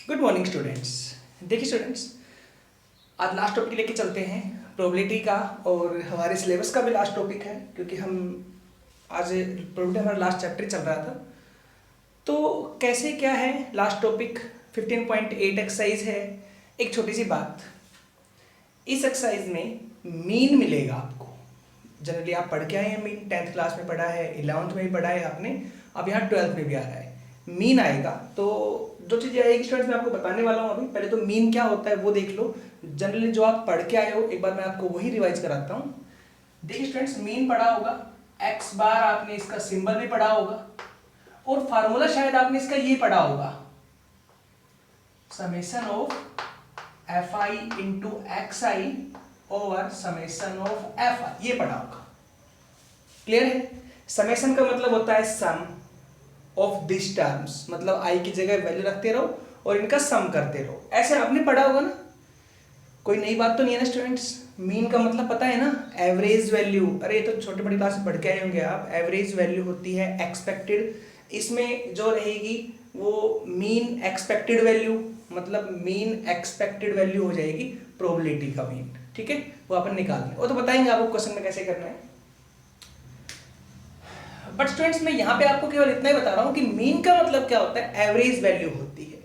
Good morning students. देखिए students, आज last topic लेके चलते हैं प्रोबेबिलिटी का, और हमारे सिलेबस का भी लास्ट टॉपिक है क्योंकि हम आज प्रोबेबिलिटी हमारा लास्ट चैप्टर चल रहा था। तो कैसे क्या है लास्ट टॉपिक 15.8 एक्सरसाइज है। एक छोटी सी बात, इस एक्सरसाइज में मीन मिलेगा आपको। जनरली आप पढ़ के आए हैं, मीन 10th क्लास में पढ़ा है, 11th में भी पढ़ा है आपने, अब यहाँ 12th में भी आ रहा है मीन आएगा। तो जो चीज़ें आएगी स्टूडेंट्स मैं आपको बताने वाला हूँ अभी। पहले तो मीन क्या होता है वो देख लो। जनरली जो आप पढ़ के आए हो एक बार मैं आपको वही रिवाइज कराता हूँ। देखिए स्टूडेंट्स, मीन पढ़ा होगा, एक्स बार आपने इसका सिंबल भी पढ़ा होगा, और फार्मूला शायद आपने इसका ये पढ़ा होगा, summation of F I into x I over summation of F I, ये पढ़ा होगा। क्लियर है? समेशन का मतलब होता है सम ऑफ दिस टर्म्स, मतलब आई की जगह वैल्यू रखते रहो और इनका सम करते रहो। ऐसे आपने पढ़ा होगा ना, कोई नई बात तो नहीं है ना स्टूडेंट्स। मीन का मतलब पता है ना, एवरेज वैल्यू। अरे ये तो छोटी बड़ी क्लास में पढ़ के आए होंगे आप। एवरेज वैल्यू होती है एक्सपेक्टेड, इसमें जो रहेगी वो मीन एक्सपेक्टेड वैल्यू, मतलब मीन एक्सपेक्टेड वैल्यू हो जाएगी प्रोबेबिलिटी का मीन। ठीक है, वो अपन निकालना है, वो तो बताएंगे आपको क्वेश्चन में कैसे करना है। बट स्टूडेंट्स मैं यहाँ पे आपको केवल इतना ही बता रहा हूँ कि मीन का मतलब क्या होता है, एवरेज वैल्यू होती है।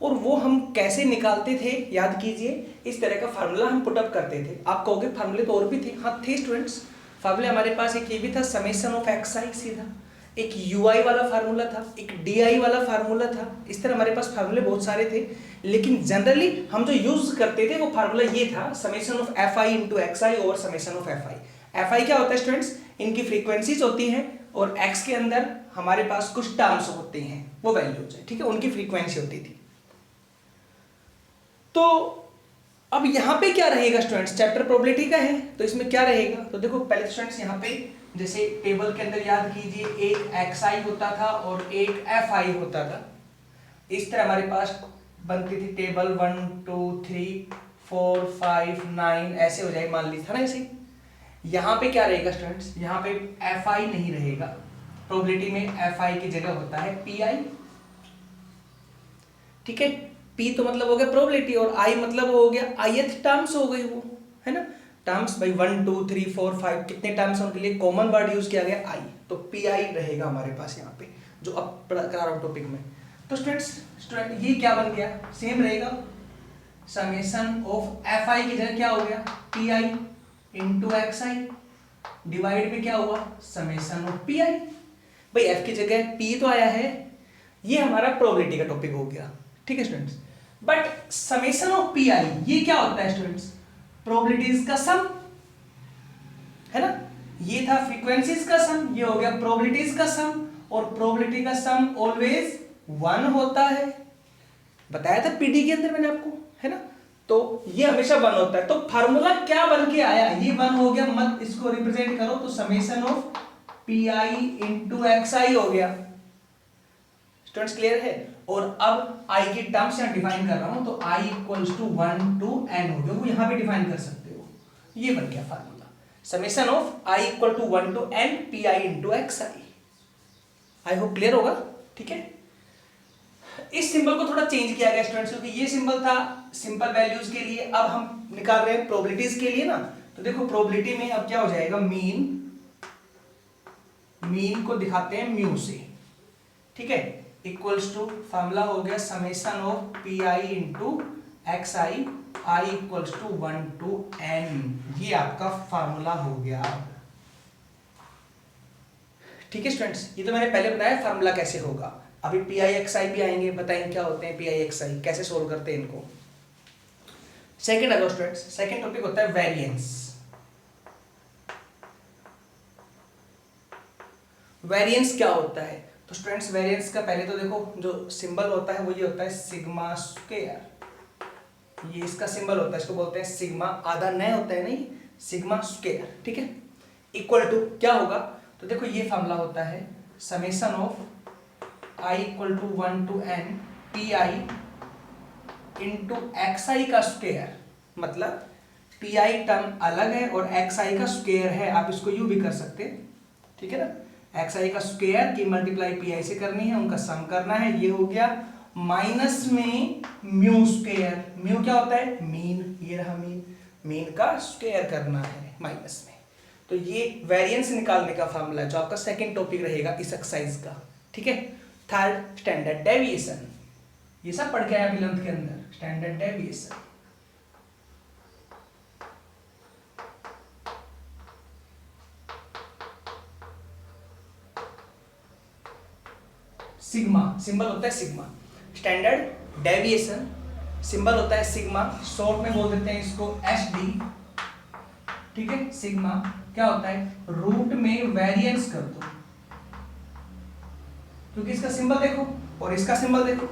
और वो हम कैसे निकालते थे याद कीजिए, इस तरह का फार्मूला हम पुटअप करते थे। आप कहोगे फार्मूले तो और भी थे, हाँ थे स्टूडेंट्स। फार्मूले हमारे पास एक ये भी था, समेशन ऑफ एक्स आई सीधा, एक यू आई वाला फार्मूला था, एक डी आई वाला फार्मूला था। इस तरह हमारे पास फार्मूले बहुत सारे थे, लेकिन जनरली हम जो यूज करते थे वो फार्मूला ये था, summation of F I into x I over summation of F I. F I क्या होता है स्टूडेंट्स, इनकी फ्रीक्वेंसीज होती हैं, और x के अंदर हमारे पास कुछ टर्म्स होते हैं, वो वैल्यूज है, ठीक है, उनकी फ्रीक्वेंसी होती थी। तो अब यहाँ पे क्या रहेगा स्टूडेंट्स, चैप्टर प्रोबेबिलिटी का है तो इसमें क्या रहेगा, तो देखो पहले स्टूडेंट्स यहाँ पे जैसे टेबल के अंदर याद कीजिए, एक xi होता था और एक fi होता था। इस तरह हमारे पास बनती थी टेबल 1 2 3 4 5 9 ऐसे हो जाए, मान ली था ना ऐसे। यहाँ पे क्या रहेगा स्टूडेंट्स, यहाँ पे fi नहीं रहेगा, प्रोबेबिलिटी में fi की जगह होता है pi। ठीक है, p तो मतलब हो गया प्रोबेबिलिटी, और i मतलब हो गया ith टर्म्स हो गई वो, है ना। टर्म्स भाई 1 2 3 4 5 कितने टर्म्स उनके लिए कॉमन वर्ड यूज किया गया i, तो pi रहेगा हमारे पास यहाँ पे, जो अब करा रहा हूँ टॉपिक में। तो स्टूडेंट ये क्या बन गया, सेम रहेगा, समेशन ऑफ fi की जगह क्या हो गया pi इंटू एक्स आई, डिवाइड में क्या हुआ समेशन ऑफ पी आई। भाई एफ की जगह पी तो आया है, ये हमारा प्रोबेबिलिटी का टॉपिक हो गया। ठीक है students, but summation of p आई ये क्या होता है स्टूडेंट्स, प्रोबेबिलिटीज का सम, है ना। ये था फ्रीक्वेंसीज का सम, ये हो गया प्रोबेबिलिटीज का सम, और प्रोबेबिलिटी का सम ऑलवेज 1 होता है, बताया था पीडी के अंदर मैंने आपको, है ना। तो ये हमेशा 1 होता है। तो फार्मूला क्या बन के आया, ये 1 हो गया, मत इसको रिप्रेजेंट करो, तो summation of p i into x i हो गया। स्टूडेंट्स क्लियर है? और अब आई की टर्म्स यहां डिफाइन कर रहा हूं, तो आई इक्वल्स टू 1 टू n हो गया, वो यहां भी डिफाइन कर सकते हो। ये बन गया formula, summation of i equal to 1 to n p i into x i. I hope clear होगा। ठीक है, इस सिंबल को थोड़ा चेंज किया गया स्टूडेंट्स, क्योंकि ये सिंबल था सिंपल वैल्यूज के लिए, अब हम निकाल रहे हैं प्रोबेबिलिटीज के लिए ना। तो देखो प्रोबेबिलिटी में अब क्या हो जाएगा, मीन को दिखाते हैं म्यू से। ठीक है, इक्वल्स टू फार्मूला हो गया summation of p i into x i, i equals to 1 to n, ये आपका फार्मूला हो गया। ठीक है स्टूडेंट्स, ये तो मैंने पहले बताया फार्मूला कैसे होगा। अभी पी आई एक्स आई भी आएंगे, बताएंगे क्या होते हैं पी आई एक्स आई, कैसे सोल्व करते हैं इनको। सेकंड आ जाओ स्टूडेंट्स, सेकंड टॉपिक होता है वेरिएंस। वेरिएंस क्या होता है, तो स्टूडेंट्स वेरिएंस का पहले तो देखो जो सिंबल होता है वो ये होता है सिग्मा स्क्वायर, ये इसका सिंबल होता है, इसको बोलते हैं सिग्मा, आधा नया होता है नहीं, सिग्मा स्क्वायर। ठीक है, इक्वल टू क्या होगा, तो देखो ये फार्मूला होता है summation of i equal to 1 to n p i into x i का स्क्वायर, मतलब पी आई टर्म अलग है और एक्स आई का स्क्वायर है, आप इसको यू भी कर सकते हैं। ठीक है ना, एक्स आई का स्क्वायर की मल्टीप्लाई पी आई से करनी है, उनका सम करना है, ये हो गया। माइनस में म्यू स्क्वायर, म्यू क्या होता है मीन, ये रहा मीन, मीन का स्क्वायर करना है माइनस में। तो ये वेरिएंस निकालने का फॉर्मूला जो आपका सेकंड टॉपिक रहेगा इस एक्सरसाइज का, ठीक है। थर्ड स्टैंडर्ड डेविएशन, ये सब पढ़ के आया 11th के अंदर, स्टैंडर्ड डेविएशन। सिग्मा सिंबल होता है सिग्मा, स्टैंडर्ड डेविएशन सिंबल होता है सिग्मा, शॉर्ट में बोल देते हैं इसको एसडी, ठीक है। सिग्मा क्या होता है, रूट में वेरिएंस कर दो, क्योंकि इसका सिंबल देखो और इसका सिंबल देखो,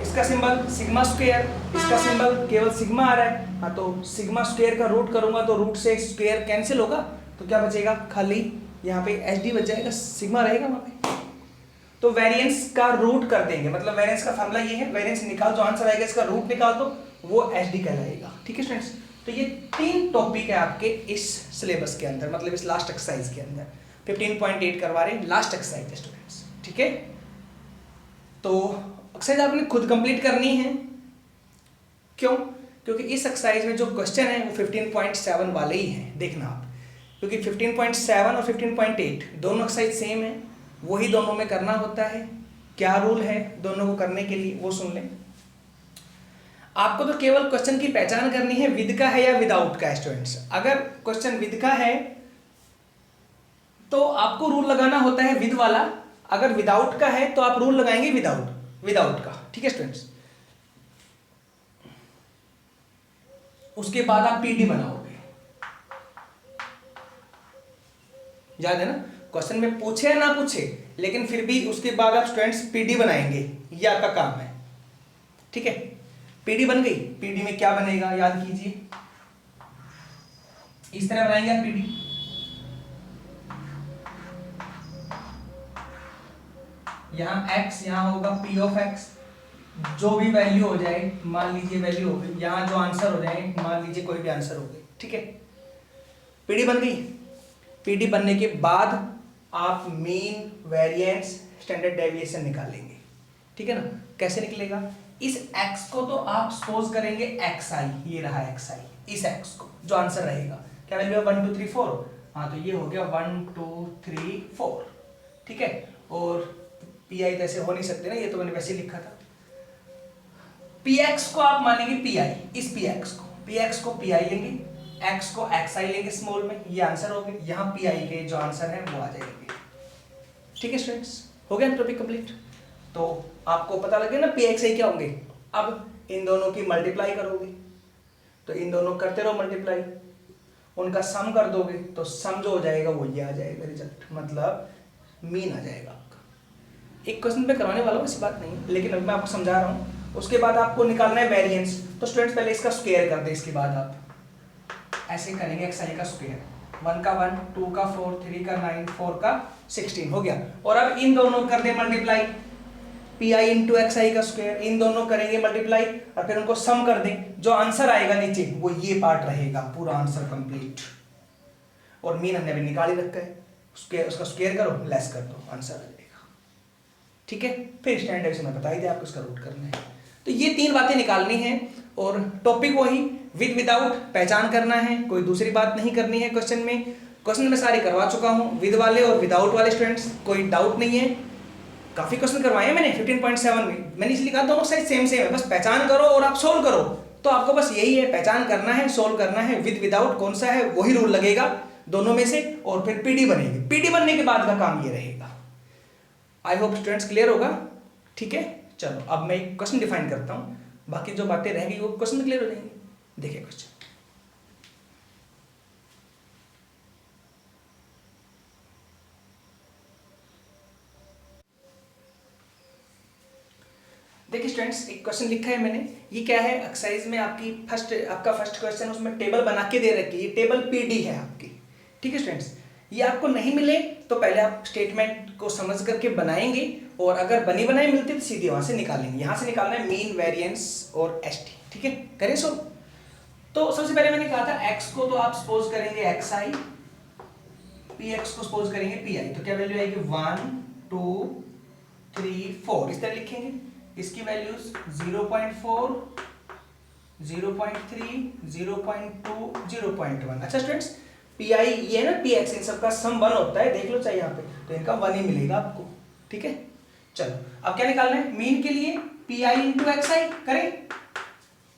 इसका सिंबल सिग्मा स्क्वायर, इसका सिंबल केवल सिग्मा आ रहा है, हाँ तो सिग्मा स्क्वायर का रूट करूंगा तो रूट से स्क्वायर कैंसिल होगा, तो क्या बचेगा खाली यहाँ पे एच डी बच जाएगा, सिग्मा रहेगा वहां पे। तो वेरिएंस का रूट कर देंगे, मतलब वेरिएंस का फॉर्मूला ये है, वेरिएंस निकाल जो आंसर आएगा इसका रूट निकाल दो, वो एच डी कहलाएगा, ठीक है स्टूडेंट्स। तो ये 3 टॉपिक है आपके इस सिलेबस के अंदर, मतलब इस लास्ट एक्सरसाइज के अंदर 15.8 करवा रहे हैं, लास्ट एक्सरसाइज है स्टूडेंट्स, ठीक है। तो एक्सरसाइज आपने खुद कंप्लीट करनी है, क्यों, क्योंकि इस एक्सरसाइज में जो क्वेश्चन है वो 15.7 वाले ही हैं, देखना आप, क्योंकि 15.7 और 15.8 दोनों एक्सरसाइज सेम है, वही दोनों में करना होता है। क्या रूल है दोनों को करने के लिए वो सुन लें। आपको तो केवल क्वेश्चन की पहचान करनी है, विद का है या विदाउट का है स्टूडेंट्स। अगर क्वेश्चन विद का है तो आपको रूल लगाना होता है विद वाला, अगर विदाउट का है तो आप रूल लगाएंगे विदाउट का, ठीक है स्टूडेंट्स। उसके बाद आप पीडी बनाओगे, याद है ना, क्वेश्चन में पूछे या ना पूछे, लेकिन फिर भी उसके बाद आप स्टूडेंट्स पीडी बनाएंगे, ये आपका काम है, ठीक है। पीडी बन गई, पीडी में क्या बनेगा याद कीजिए, इस तरह बनाएंगे आप पीडी, यहां x यहां होगा p ऑफ x, जो भी वैल्यू हो जाए, मान लीजिए वैल्यू हो गई, यहां जो आंसर हो जाए मान लीजिए कोई भी आंसर हो गई, ठीक है। पीडी बन गई, पीडी बनने के बाद आप मीन वेरिएंस स्टैंडर्ड डेविएशन निकालेंगे, ठीक है ना। कैसे निकलेगा, इस x को तो आप सपोज करेंगे xi, ये रहा xi, इस x को जो आंसर रहेगा, क्या वैल्यू है 1 2 3 4, हाँ तो ये हो गया 1 2 3 4, ठीक है। और pi तो ऐसे हो नहीं सकते ना, ये तो मैंने वैसे ही लिखा था। px को आप मानेंगे pi, इस px को pi लेंगे, x को xi लेंगे स्मॉल में, ये आंसर हो गया, यहाँ pi के जो आंसर है वो आ जाएंगे, ठीक है स्टूडेंट्स। हो गया टॉपिक कंप्लीट। तो आपको पता लगे ना pxi क्या होंगे। अब इन दोनों की मल्टीप्लाई करोगे, तो इन दोनों करते रहो मल्टीप्लाई, उनका सम कर दोगे तो सम जो हो जाएगा वो ये आ जाएगा रिजल्ट, मतलब मीन आ जाएगा आपका। एक क्वेश्चन पे करवाने वाला हूँ, ऐसी बात नहीं, लेकिन अभी मैं आपको समझा रहा हूँ। उसके बाद आपको निकालना है वेरिएंस, तो स्टूडेंट्स पहले इसका स्क्वायर कर दे, इसके बाद आप ऐसे करेंगे xi का स्क्वायर, 1 का 1 2 का 4 3 का 9 4 का 16 हो गया। और अब इन दोनों कर दे मल्टीप्लाई, pi इंटू xi का स्क्वायर, इन दोनों करेंगे मल्टीप्लाई और फिर उनको सम कर दें, जो आंसर आएगा नीचे वो ये पार्ट रहेगा, पूरा आंसर कंप्लीट। और मीन हमने अभी निकाल ही रखा है, उसका स्क्वायर करो लेस कर दो, आंसर आ जाएगा, ठीक है। फिर स्टैंडर्ड डेविएशन में बता ही दिया आपको इसका रूट करना है। तो ये 3 बातें निकालनी है, और टॉपिक वही विद विदाउट पहचान करना है, कोई दूसरी बात नहीं करनी है। क्वेश्चन में सारे करवा चुका हूँ, विद वाले और विदाउट वाले स्टूडेंट्स, कोई डाउट नहीं है। काफी क्वेश्चन करवाए हैं मैंने 15.7 में, मैंने इसलिए कहा दोनों साइड सेम है, बस पहचान करो और आप सोल्व करो। तो आपको बस यही है, पहचान करना है, सोल्व करना है, विद विदाउट कौन सा है वही रूल लगेगा दोनों में से, और फिर पीडी बनेगी। पीडी बनने के बाद का काम ये रहेगा। आई होप स्टूडेंट्स क्लियर होगा, ठीक है। चलो अब मैं एक क्वेश्चन डिफाइन करता हूँ, बाकी जो बातें रहेंगी वो क्वेश्चन में क्लियर हो जाएंगी। देखिए क्वेश्चन, देखिए स्टूडेंट्स एक क्वेश्चन लिखा है मैंने, ये क्या है एक्सरसाइज में आपका फर्स्ट क्वेश्चन, उसमें टेबल बना के दे रखी है, टेबल पीडी है आपकी, ठीक है स्टूडेंट्स। ये आपको नहीं मिले तो पहले आप स्टेटमेंट को समझ करके बनाएंगे, और अगर बनी बनाई मिलती तो सीधे वहां से निकालेंगे। यहाँ से निकालना है मीन वेरिएंस और एसटी, ठीक है। करें सो। तो सबसे पहले मैंने कहा था x को तो आप सपोज करेंगे xi, px को सपोज करेंगे pi, तो क्या वैल्यू आएगी 1 2 3 4 इस तरह लिखेंगे। इसकी वैल्यूज 0.4, 0.3, 0.2, 0.1। अच्छा स्टूडेंट्स, पी आई ये ना पी एक्स इन सबका सम 1 होता है, देख लो चाहिए यहाँ पे, तो इनका 1 ही मिलेगा आपको। ठीक है, चलो अब क्या निकालना है मीन के लिए, पी आई इंटू एक्स आई करें,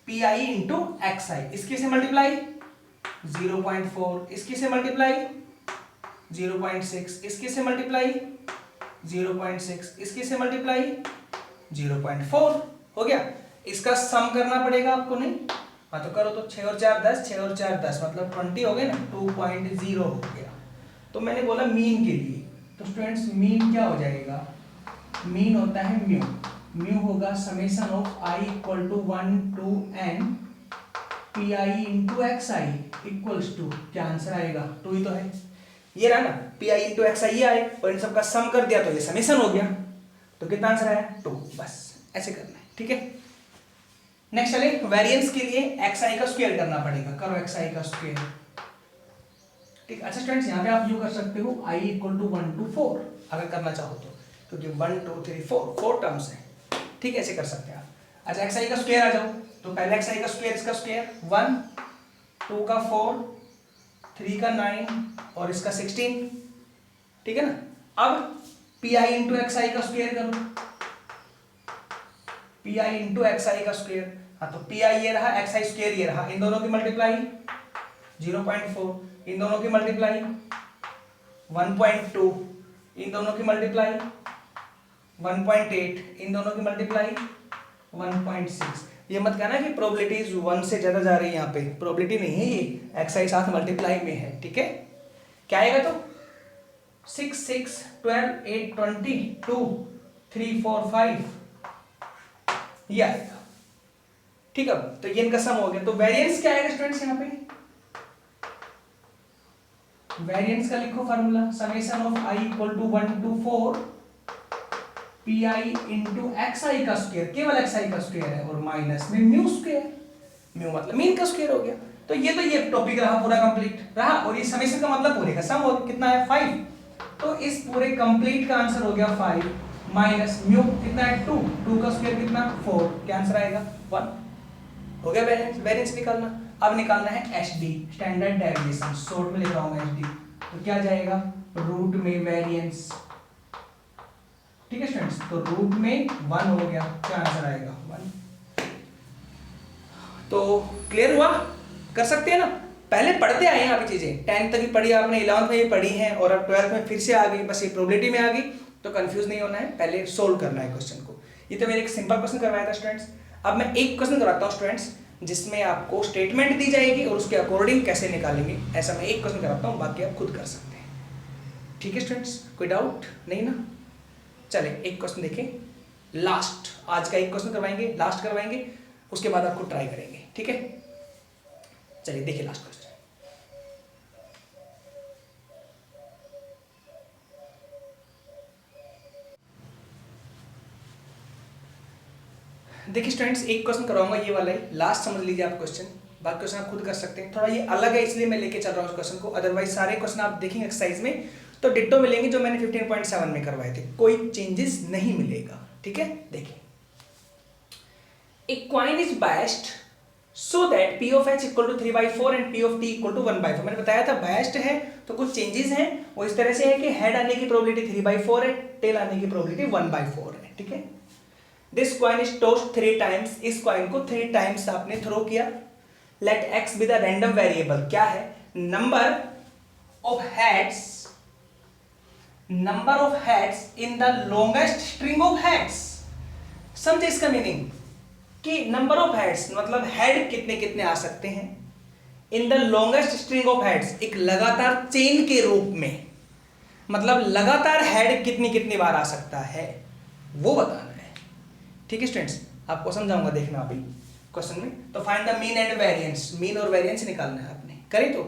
पी आई इंटू एक्स आई, इसके से मल्टीप्लाई 0.4, इसके से मल्टीप्लाई 0.6, इसके से मल्टीप्लाई 0.6, इसके से मल्टीप्लाई 0.4 हो गया। इसका सम करना पड़ेगा आपको, नहीं हाँ तो करो, तो 6 और 4 10, 6 और 4 10 मतलब 20 हो गए ना, 2.0 हो गया। तो मैंने बोला मीन के लिए, तो स्टूडेंट्स मीन क्या हो जाएगा, मीन होता है म्यू, म्यू होगा summation of i equal to 1 to n p i into x i equals to, क्या आंसर आएगा 2 ही तो है, ये रहा ना p i into x i, ये आए और इन सबका सम कर दिया तो ये समेशन हो गया, तो कितना आंसर आया 2, बस ऐसे करना है। ठीक है, नेक्स्ट चले वेरिएंस के लिए एक्स आई का स्क्वायर करना पड़ेगा, करो एक्स आई का स्क्वायर। ठीक, अच्छा स्टूडेंट्स यहाँ पे आप यू कर सकते हो आई इक्वल टू 1 to 4 अगर करना चाहो तो, क्योंकि 1 2 3 4 टर्म्स है। ठीक है, ऐसे कर सकते हैं आप। अच्छा एक्स आई का स्क्वायर आ जाओ, तो पहले एक्स आई का स्क्वायर, इसका स्क्वायर 1, 2 का 4, 3 का 9 और इसका 16। ठीक है ना, अब P i into x i का स्क्वायर करो, P i into x i का स्क्वायर, हाँ तो पी आई ये रहा, एक्स आई स्क्वायर ये रहा, इन दोनों की मल्टीप्लाई 0.4, इन दोनों की मल्टीप्लाई 1.2, इन दोनों की मल्टीप्लाई 1.8, इन दोनों की मल्टीप्लाई 1.6। ये मत कहना कि प्रोबेबिलिटीज 1 से ज्यादा जा रही है, यहाँ पे प्रोबेबिलिटी नहीं है, ये एक्स आई साथ मल्टीप्लाई में है। ठीक है, क्या आएगा तो 6 6 12 8 20 2 3 4 5 ये आएगा। ठीक है, तो ये इनका सम हो गया। तो वेरिएंस क्या आएगा स्टूडेंट्स, यहाँ पे वेरिएंस का लिखो formula, summation of i equal to 1 to 4 p i into x i का स्क्वायर, केवल एक्स आई का स्क्वायर है, और माइनस में म्यू स्क्वायर, म्यू मतलब मीन का स्क्वायर हो गया। तो ये टॉपिक रहा पूरा कंप्लीट रहा, और ये समेशन का मतलब पूरे का सम हो कितना है 5, तो इस पूरे कंप्लीट का आंसर हो गया 5 माइनस म्यू कितना है 2, 2 का स्क्वायर कितना 4, क्या आंसर आएगा 1 हो गया। वेरिएंस निकालना, अब निकालना है H D, standard deviation, short में लिख रहा हूं एच डी, तो क्या जाएगा रूट में वेरिएंस। ठीक है स्टूडेंट्स, तो रूट में 1 हो गया, क्या आंसर आएगा 1। तो क्लियर हुआ, कर सकते हैं ना, पहले पढ़ते आए हैं अभी चीजें, 10th तक भी पढ़ी आपने, 11th में भी पढ़ी हैं, और अब 12th में फिर से आ गई, बस ये प्रोबेबिलिटी में आ गई, तो कंफ्यूज नहीं होना है, पहले सोल्व करना है क्वेश्चन को। ये तो मैंने एक सिंपल क्वेश्चन करवाया था स्टूडेंट्स। अब मैं एक क्वेश्चन कराता हूँ स्टूडेंट्स, जिसमें आपको स्टेटमेंट दी जाएगी और उसके अकॉर्डिंग कैसे निकालेंगे, ऐसा मैं एक क्वेश्चन कराता हूँ, बाकी आप खुद कर सकते हैं। ठीक है स्टूडेंट्स, कोई डाउट नहीं ना, चले एक क्वेश्चन देखें, लास्ट आज का एक क्वेश्चन करवाएंगे, लास्ट करवाएंगे, उसके बाद आपको ट्राई करेंगे। ठीक है, चलिए देखिए लास्ट क्वेश्चन। देखिए स्टूडेंट्स, एक क्वेश्चन कराऊंगा, ये वाला है लास्ट, समझ लीजिए आप क्वेश्चन, बाकी क्वेश्चन आप खुद कर सकते हैं, थोड़ा ये अलग है इसलिए मैं लेके चल रहा हूँ इस क्वेश्चन को, अदरवाइज सारे क्वेश्चन आप देखेंगे एक्सरसाइज में तो डिट्टो मिलेंगे जो मैंने 15.7 में करवाए थे, कोई चेंजेस नहीं मिलेगा। ठीक है, देखिए एक coin is biased so that P of H equal to 3/4 and P of T equal to 1/4। मैंने बताया था बायस्ड है तो कुछ चेंजेस हैं, वो इस तरह से है कि हेड आने की प्रोबेबिलिटी 3/4 है, टेल आने की प्रोबेबिलिटी 1/4 है। ठीक है, this coin is tossed 3 times, इस कॉइन को 3 टाइम्स आपने थ्रो किया। Let X be the random variable, क्या है number of heads, number of heads in the longest string of heads. समझे इसका मीनिंग कि नंबर ऑफ हेड्स मतलब हेड कितने कितने आ सकते हैं in the longest string of heads, एक लगातार चेन के रूप में, मतलब लगातार हेड कितनी कितनी बार आ सकता है वो बताना है। ठीक है स्टूडेंट्स, आपको समझाऊंगा, देखना अभी क्वेश्चन में। तो find the mean and variance, mean और वेरिएंस निकालना है आपने, करें तो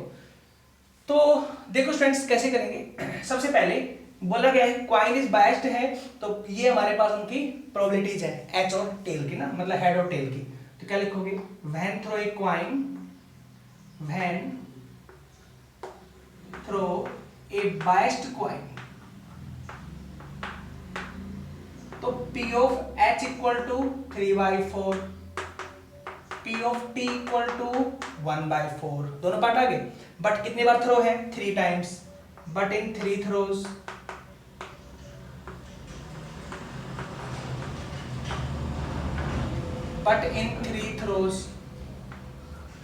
देखो स्टूडेंट्स कैसे करेंगे। सबसे पहले बोला गया है कॉइन इज बायस्ड है, तो ये हमारे पास उनकी प्रोबेबिलिटीज है एच और टेल की ना, मतलब हेड और टेल की। तो क्या लिखोगे, when throw a coin, when throw a biased coin, तो P of H equal to 3/4, P of T equal to 1/4, दोनों पार्ट आ गए। बट कितने बार थ्रो है? 3 times, but in 3 throws. But in 3 throws.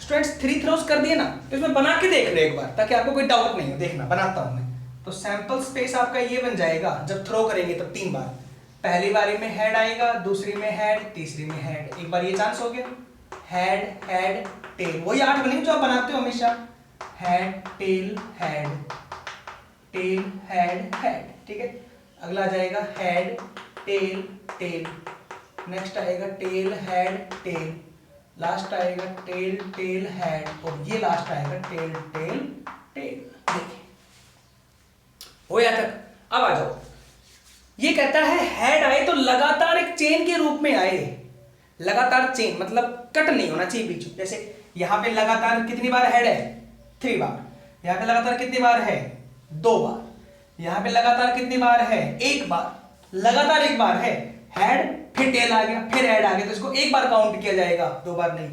Students 3 throws कर दिए ना, तो इसमें बना के देख रहे एक बार, ताकि आपको कोई डाउट नहीं हो। देखना, बनाता हूं मैं। तो सैंपल स्पेस आपका ये बन जाएगा, जब थ्रो करेंगे तब 3 बार। पहली बारी में हेड आएगा, दूसरी में हेड, तीसरी में हेड। एक बार ये चांस हो गया, हेड हेड टेल, वही 8 बनेंगे जो आप बनाते हो हमेशा। Head tail head, tail head head, ठीक है। अगला आ जाएगा हेड टेल टेल, नेक्स्ट आएगा टेल हेड टेल, लास्ट आएगा टेल टेल हेड, और ये लास्ट आएगा टेल टेल टेल। देखिए हो या तक। अब आ जाओ, ये कहता है हेड आए तो लगातार एक चेन के रूप में आए। लगातार चेन मतलब कट नहीं होना चाहिए बीच में। जैसे यहां पे लगातार कितनी बार हेड है? 3 बार। यहां पे लगातार कितनी बार है? 2 बार। यहां पे लगातार कितनी बार है? 1 बार। लगातार 1 बार है, हेड फिर टेल आ गया, फिर हेड आ गया, तो इसको 1 बार काउंट किया जाएगा, 2 बार नहीं।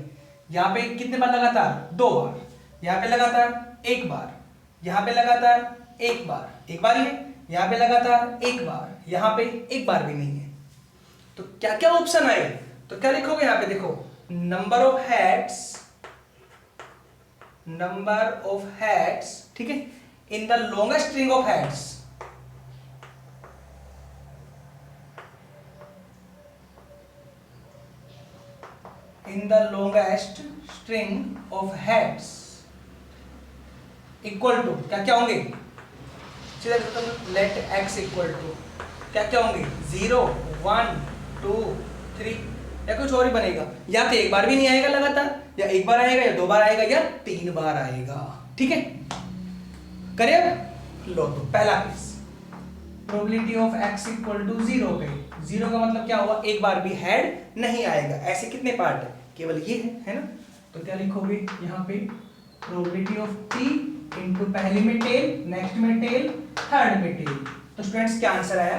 यहां पे कितने बार लगातार? 2 बार। यहां पे लगातार 1 बार, यहां पे लगातार 1 बार, 1 बार ही है। यहां पे लगातार 1 बार, यहां पे 1 बार भी नहीं है। तो क्या क्या ऑप्शन आए? तो क्या लिखोगे यहां पे? देखो, number of heads, number of heads, ठीक है, in the longest string of heads, in the longest string of heads equal to क्या क्या होंगे? लेट x इक्वल टू क्या क्या होंगे? 0 1 2 3, या कुछ और ही बनेगा। या तो 1 बार भी नहीं आएगा लगातार, या 1 बार आएगा, या 2 बार आएगा, या 3 बार आएगा। ठीक है, करें अब। लो तो पहला case, probability of x equal to 0 पे। 0 का मतलब क्या हुआ? 1 बार भी हेड नहीं आएगा। ऐसे कितने पार्ट है? केवल ये है ना। तो क्या लिखोगे यहाँ पे? प्रोबेबिलिटी ऑफ t इनटू पहले में टेल, नेक्स्ट में टेल, थर्ड में टेल। तो स्टूडेंट्स क्या आंसर आया?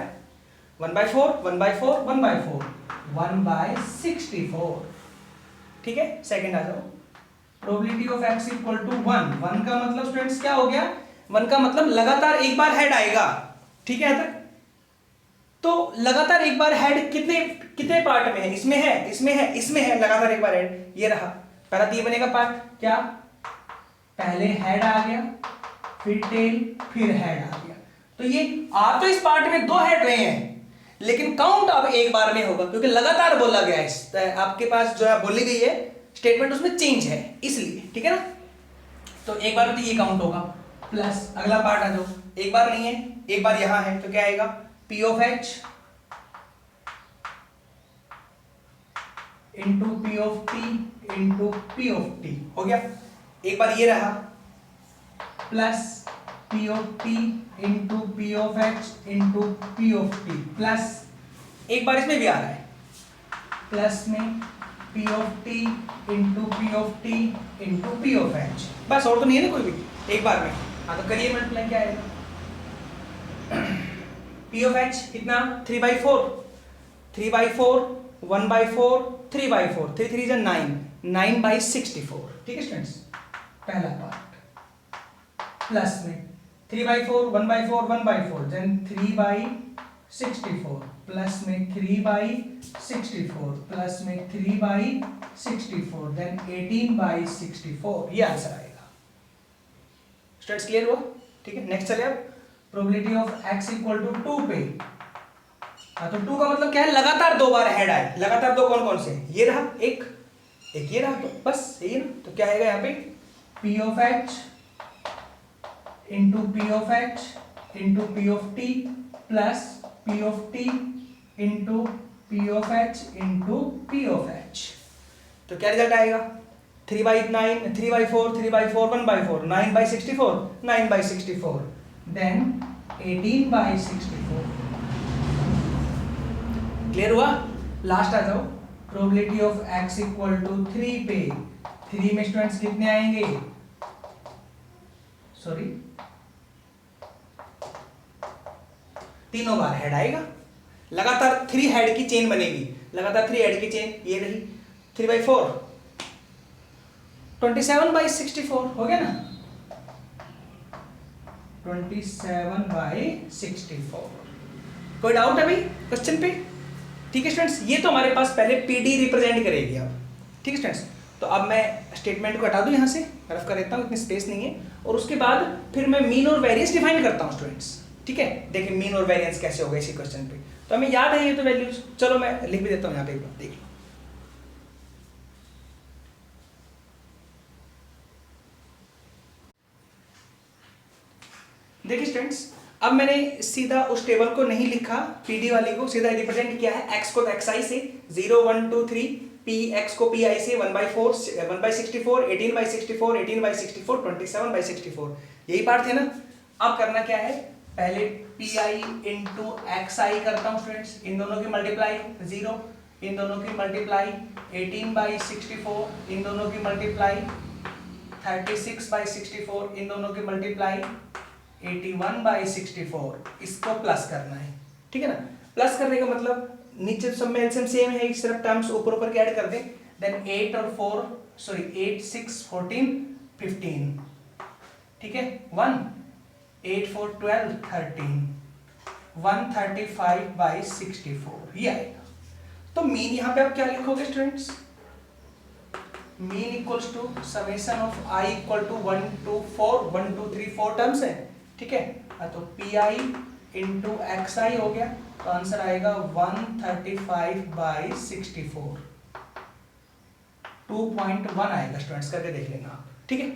1/4 1/4 1/4 1/64। ठीक है, सेकंड आ जाओ। Probability of x equal to 1। 1 का मतलब स्टूडेंट्स क्या हो गया? 1 का मतलब लगातार 1 बार हेड आएगा। ठीक है तक। तो लगातार 1 बार हेड कितने कितने पार्ट में है? इसमें है, इसमें है, इसमें है, लगातार 1 बार हेड। ये रहा पहला, तो ये बनेगा पार्ट। क्या? पहले हेड आ गया, फिर टेल, फिर हेड आ गया। तो ये आ तो इस पार्ट में 2 हेड रहे हैं, लेकिन काउंट अब 1 बार में होगा, क्योंकि लगातार बोला गया है। इस आपके पास जो है बोली गई है स्टेटमेंट, उसमें चेंज है इसलिए। ठीक है ना। तो 1 बार में तो ये काउंट होगा। प्लस अगला पार्ट आ जाओ, 1 बार नहीं है, 1 बार यहां है, तो क्या आएगा? P of H into P of T into P of T हो गया। 1 बार ये रहा, plus P of T into P of H into P of T, plus 1 बार इसमें भी आ रहा है, प्लस में P of T into P of T into P of H। बस, और तो नहीं है ना कोई भी 1 बार में। हाँ तो करिए मल्टीप्लाई, क्या आएगा? P of H कितना? 3/4, 3/4 1/4 3/4, 3 3 is 9, 9/64। ठीक है स्टूडेंट्स, पहला पार्ट। प्लस में 3/4 1/4 1/4, देन 3/64, प्लस में 3/64, प्लस में 3/64, देन 18/64। ये आंसर आएगा। स्टूडेंट्स क्लियर हुआ? ठीक है, नेक्स्ट चलिए अब। Probability of x equal to 2 पे। तो 2 का मतलब क्या है? लगातार 2 बार हेड आए। लगातार 2 कौन कौन से? ये रहा एक ये रहा, तो बस यही ना। तो क्या आएगा यहाँ पे? P of H into P of H into P of T plus P of T into P of H into P of H। तो क्या रिजल्ट आएगा? 3/9 3/4 3/4 1/4 9/64 9/64, then 18/64। क्लियर हुआ? लास्ट आ जाओ। Probability of x equal to 3 पे। 3 में students कितने आएंगे? सॉरी, 3 बार हेड आएगा। लगातार 3 हेड की चेन बनेगी, लगातार 3 हेड की चेन ये रही 3/4, 27/64 हो गया ना, 27/64। कोई डाउट है भाई क्वेश्चन पे? ठीक है स्टूडेंट्स, ये तो हमारे पास पहले पीडी रिप्रेजेंट करेगी अब। ठीक है स्टूडेंट्स, तो अब मैं स्टेटमेंट को हटा दूं यहाँ से, रफ कर देता हूँ, इतनी स्पेस नहीं है, और उसके बाद फिर मैं मीन और वेरिएंस डिफाइन करता हूँ स्टूडेंट्स। ठीक है, देखिए मीन और वेरिएंस कैसे होगा इसी क्वेश्चन पे, तो हमें याद है ये तो वैल्यूज, चलो मैं लिख भी देता हूँ यहाँ पे, एक बार देख लो। देखिए स्टूडेंट्स, अब मैंने सीधा उस टेबल को नहीं लिखा पीडी वाली को, सीधा रिप्रेजेंट किया है एक्स को xi से 0 1 2 3, पी एक्स को pi से 1/4 1/64 18/64 18/64 27/64, यही पार्ट थे ना। अब करना क्या है, पहले pi इंटू xi करता हूँ स्टूडेंट्स, इन दोनों की मल्टीप्लाई 0, इन दोनों की मल्टीप्लाई 18/64, इन दोनों की मल्टीप्लाई 36/64, इन दोनों की मल्टीप्लाई 81/64, इसको प्लस करना है। ठीक है ना, प्लस करने का मतलब नीचे सब में एलसीएम सेम है, सिर्फ टर्म्स ऊपर ऊपर के ऐड कर दें, देन 8 और 4 सॉरी 8 6 14 15, ठीक है, 1 8 4 12 13 135/64 ये आएगा। तो मीन यहाँ पे आप क्या लिखोगे students, mean equals to summation of i equal to 1 2 4 1 2 3 4 terms है। ठीक है, तो p i into x i हो गया, तो आंसर आएगा 135/64, 2.1 आएगा स्टूडेंट्स, करके देख लेना आप। ठीक है,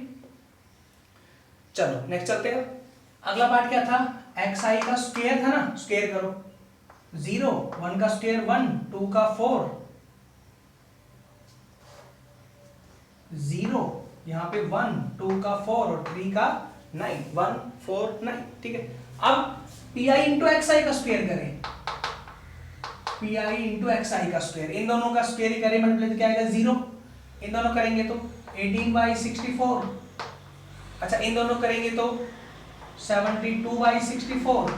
चलो नेक्स्ट चलते हैं। अगला पार्ट क्या था, एक्स आई का स्क्वायर था ना, स्क्वायर करो, 0 1 का स्क्वायर 1 2 का 4 0, यहाँ पे 1 2 का 4 और 3 का 9 1 4 9। ठीक है, अब P i into x i का स्क्वायर करें, P i into x i का स्क्वायर, इन दोनों का स्क्वायर ही करें मल्टीप्लाई तो क्या आएगा 0, इन दोनों करेंगे तो 18/64, अच्छा इन दोनों करेंगे तो 72/64,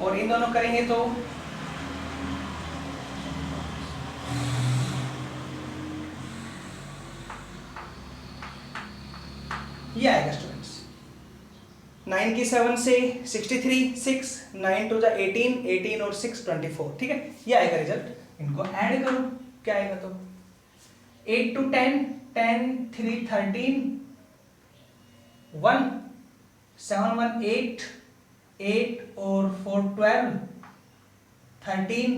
और इन दोनों करेंगे तो ये आएगा स्टूडेंट्स, 9 की 7 से 63 6 9 2 जा 18 18 और 6 24। ठीक है, ये आएगा रिजल्ट, इनको ऐड करो क्या आएगा, तो 8 to 10 10 3 13 1 7 1 8 8 और 4 12 13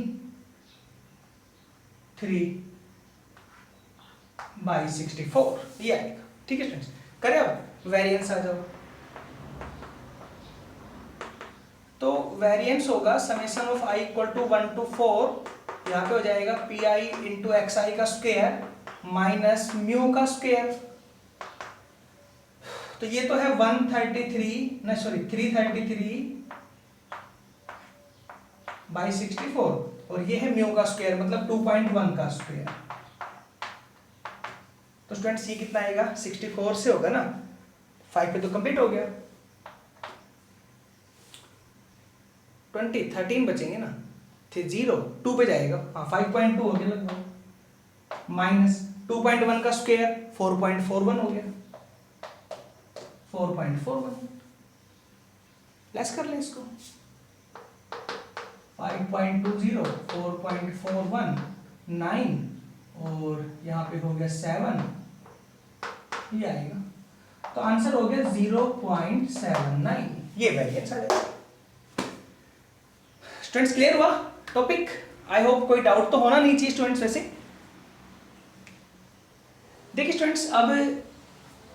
3/64 ये आएगा। ठीक है स्टूडेंट्स, करें अब वेरिएंस आ जाओ, तो वेरिएंस होगा summation of i equal to 1 to 4, यहाँ पे हो जाएगा p i into x i का स्क्वायर माइनस म्यू का स्क्वायर, तो ये तो है 333/64 और ये है म्यू का स्क्वायर मतलब 2.1 का स्क्वायर, तो स्टूडेंट्स ये कितना आएगा, 64 से होगा ना, 5 पे तो कंप्लीट हो गया, 13 बचेंगे ना, 0 2 पे जाएगा, हाँ 5.2 हो गया लगभग, माइनस 2.1 का स्क्वायर 4.41 हो गया, 4.41 लेस कर ले इसको, 5.20 4.41 9 और यहाँ पे हो गया 7, ये आएगा, तो आंसर हो गया 0.79, ये वेरिएंस आ जाएगा। स्टूडेंट्स क्लियर हुआ टॉपिक, आई होप कोई डाउट तो होना नहीं चाहिए स्टूडेंट्स। वैसे देखिए स्टूडेंट्स, अब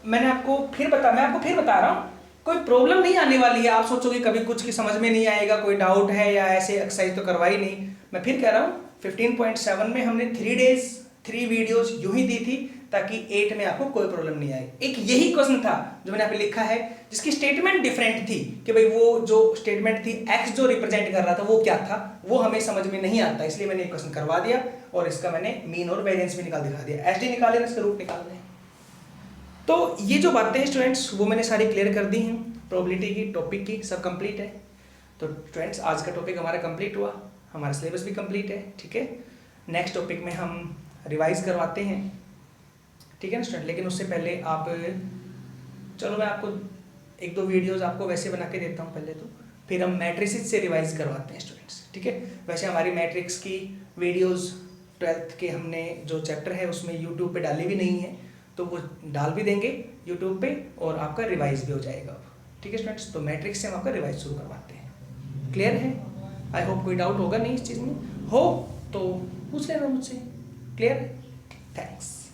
मैं आपको फिर बता रहा हूँ, कोई प्रॉब्लम नहीं आने वाली है, आप सोचोगे कभी कुछ की समझ में नहीं आएगा, कोई डाउट है या ऐसे एक्सरसाइज तो करवाई नहीं, मैं फिर कह रहा हूँ 15.7 में हमने 3 डेज 3 वीडियोस यूं ही दी थी ताकि 8 में आपको कोई प्रॉब्लम नहीं आए। एक यही क्वेश्चन था जो मैंने यहाँ पे लिखा है जिसकी स्टेटमेंट डिफरेंट थी कि भाई वो जो स्टेटमेंट थी एक्स जो रिप्रेजेंट कर रहा था वो क्या था, वो हमें समझ में नहीं आता, इसलिए मैंने एक क्वेश्चन करवा दिया और इसका मैंने मीन और वेरिएंस भी निकाल दिखा दिया, एसडी निकाले ना, इसका रूट निकालना है। तो ये जो बातें हैं स्टूडेंट्स वो मैंने सारी क्लियर कर दी हैं, प्रोबेबिलिटी की, टॉपिक की, सब कंप्लीट है। तो स्टूडेंट्स आज का टॉपिक हमारा कंप्लीट हुआ, हमारा सिलेबस भी कंप्लीट है, ठीक है। नेक्स्ट टॉपिक में हम रिवाइज करवाते हैं, ठीक है ना स्टूडेंट। लेकिन उससे पहले आप, चलो मैं आपको एक दो वीडियोस आपको वैसे बना के देता हूँ पहले, तो फिर हम मैट्रिसेस से रिवाइज करवाते हैं स्टूडेंट्स, ठीक है। वैसे हमारी मैट्रिक्स की वीडियोस 12th के हमने जो चैप्टर है उसमें यूट्यूब पे डाली भी नहीं है, तो वो डाल भी देंगे यूट्यूब पे और आपका रिवाइज भी हो जाएगा, ठीक है स्टूडेंट्स। तो मैट्रिक्स से हम आपका रिवाइज शुरू करवाते हैं। क्लियर है? आई होप कोई डाउट होगा नहीं इस चीज़ में, हो तो पूछ लेना मुझसे। क्लियर? थैंक्स।